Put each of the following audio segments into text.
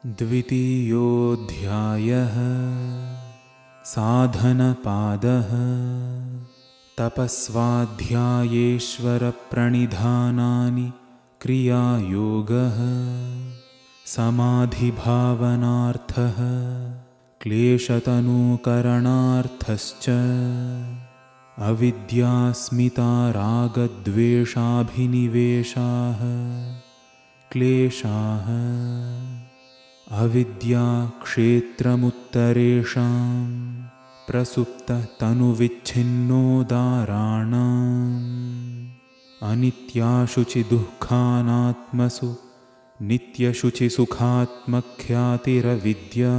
द्वितीयोऽध्यायः साधनपादः तपस्वाध्यायेश्वरप्रणिधानानि क्रियायोगः समाधिभावनार्थः क्लेशतनुकरणार्थश्च अविद्यास्मितारागद्वेषाभिनिवेशाः क्लेशाः अविद्या क्षेत्रमुत्तरेषां प्रसुप्ततनुविच्छिन्नोदाराणाम् अनित्याशुचिदुःखानात्मसु नित्यशुचिसुखात्मख्यातिरविद्या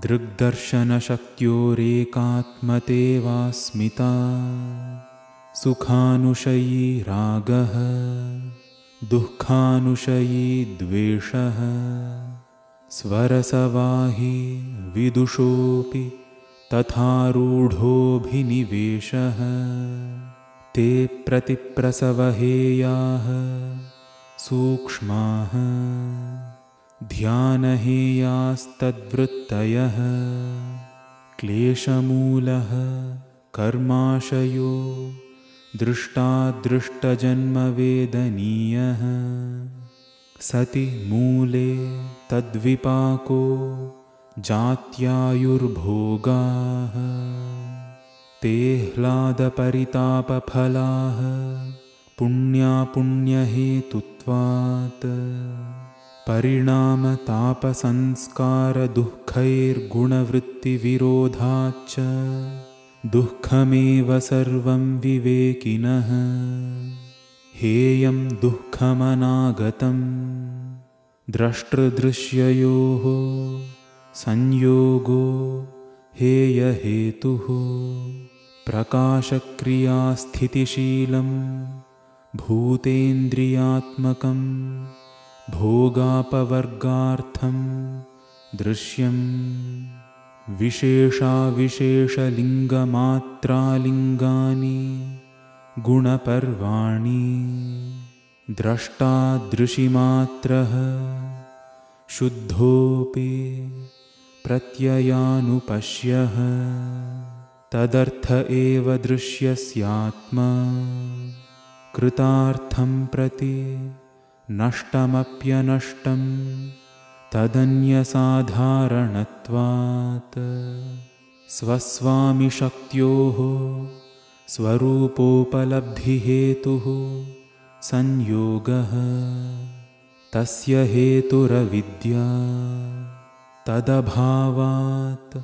दृग्दर्शनशक्त्योरेकात्मतेवास्मिता सुखानुशयी रागः दुःखानुशयी द्वेषः स्वरसवाही विदुषोऽपि तथारूढोऽभिनिवेशः ते प्रतिप्रसवहेयाः सूक्ष्माः ध्यानहेयास्तद्वृत्तयः क्लेशमूलः कर्माशयो दृष्टादृष्टजन्मवेदनीयः सति मूले तद्विपाको जात्यायुर्भोगाः ते ह्लादपरितापफलाः पुण्यापुण्यहेतुत्वात् परिणामतापसंस्कारदुःखैर्गुणवृत्तिविरोधाच्च दुःखमेव सर्वं विवेकिनः हेयं दुःखमनागतं द्रष्टृदृश्ययोः संयोगो हेयहेतुः प्रकाशक्रियास्थितिशीलं भूतेन्द्रियात्मकं भोगापवर्गार्थं दृश्यं विशेषाविशेषलिङ्गमात्रालिङ्गानि गुणपर्वाणि द्रष्टादृशिमात्रः शुद्धोऽपि प्रत्ययानुपश्यः तदर्थ एव दृश्यस्यात्मा कृतार्थं प्रति नष्टमप्यनष्टं तदन्यसाधारणत्वात् स्वस्वामिशक्त्योः स्वरूपोपलब्धिहेतुः संयोगः तस्य हेतुरविद्या तदभावात्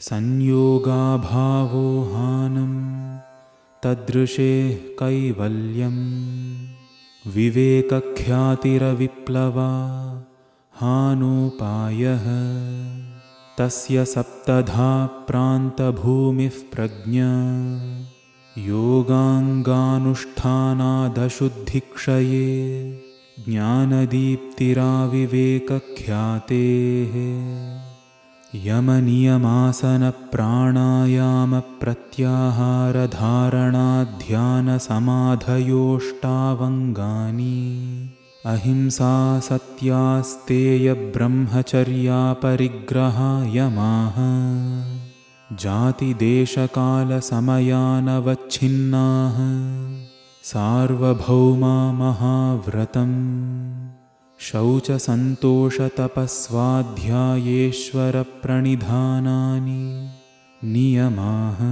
संयोगाभावो हानं तदृशेः कैवल्यं विवेकख्यातिरविप्लवा हानोपायः तस्य सप्तधा प्रान्तभूमिः प्रज्ञा योगाङ्गानुष्ठानादशुद्धिक्षये ज्ञानदीप्तिराविवेकख्यातेः यमनियमासनप्राणायामप्रत्याहारधारणाध्यानसमाधयोष्टावङ्गानि अहिंसा सत्यास्तेयब्रह्मचर्यापरिग्रहायमाः जातिदेशकालसमयानवच्छिन्नाः सार्वभौमा महाव्रतम् शौचसन्तोषतपस्वाध्यायेश्वरप्रणिधानानि नियमाः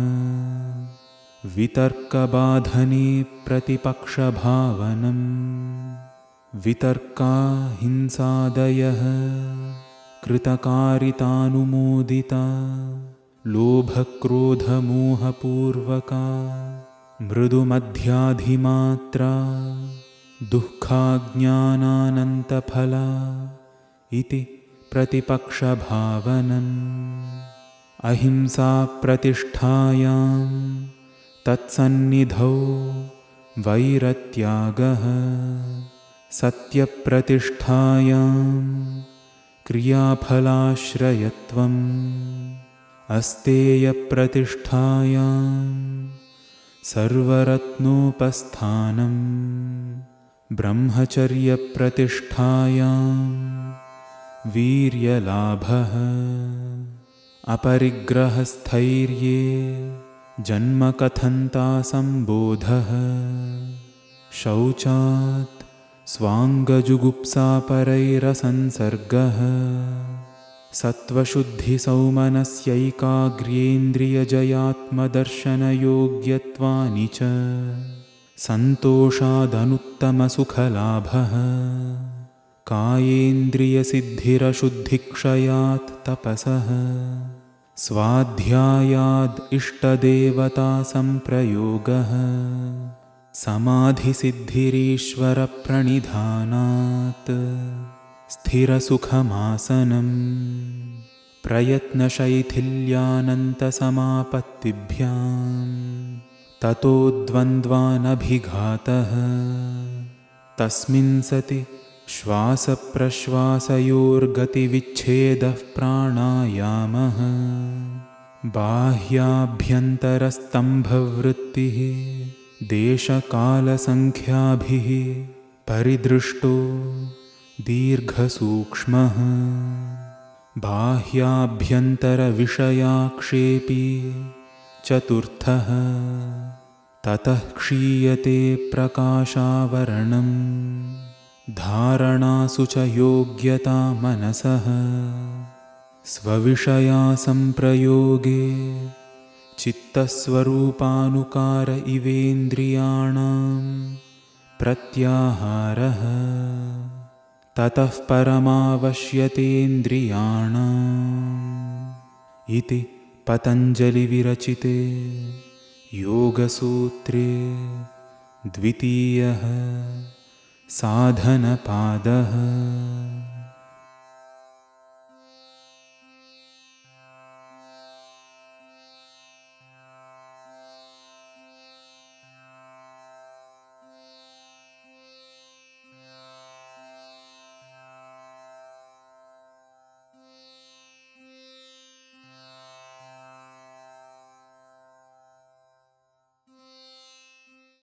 वितर्कबाधने प्रतिपक्षभावनम् वितर्काहिंसादयः कृतकारितानुमोदिता लोभक्रोधमोहपूर्वका मृदुमध्याधिमात्रा दुःखाज्ञानानन्तफला इति प्रतिपक्षभावनम् अहिंसा प्रतिष्ठायां तत्सन्निधौ वैरत्यागः सत्यप्रतिष्ठायां क्रियाफलाश्रयत्वम् अस्तेयप्रतिष्ठायां सर्वरत्नोपस्थानम् ब्रह्मचर्यप्रतिष्ठायां वीर्यलाभः अपरिग्रहस्थैर्ये जन्मकथन्ता सम्बोधः शौचात् स्वाङ्गजुगुप्सापरैरसंसर्गः सत्त्वशुद्धिसौमनस्यैकाग्र्येन्द्रियजयात्मदर्शनयोग्यत्वानि च सन्तोषादनुत्तमसुखलाभः कायेन्द्रियसिद्धिरशुद्धिक्षयात् तपसः स्वाध्यायाद् इष्टदेवतासंप्रयोगः समाधिसिद्धिरीश्वरप्रणिधानात् स्थिरसुखमासनम् प्रयत्नशैथिल्यानन्तसमापत्तिभ्याम् ततो द्वन्द्वानभिघातः तस्मिन् सति श्वासप्रश्वासयोर्गतिविच्छेदः प्राणायामः बाह्याभ्यन्तरस्तम्भवृत्तिः देशकालसङ्ख्याभिः परिदृष्टो दीर्घसूक्ष्मः बाह्याभ्यन्तरविषयाक्षेपी चतुर्थः ततः क्षीयते प्रकाशावरणं धारणासु च योग्यता मनसः स्वविषयासंप्रयोगे चित्तस्वरूपानुकार इवेन्द्रियाणां प्रत्याहारः ततः परमावश्यतेन्द्रियाणाम् इति पतञ्जलिविरचिते योगसूत्रे द्वितीयः साधनपादः।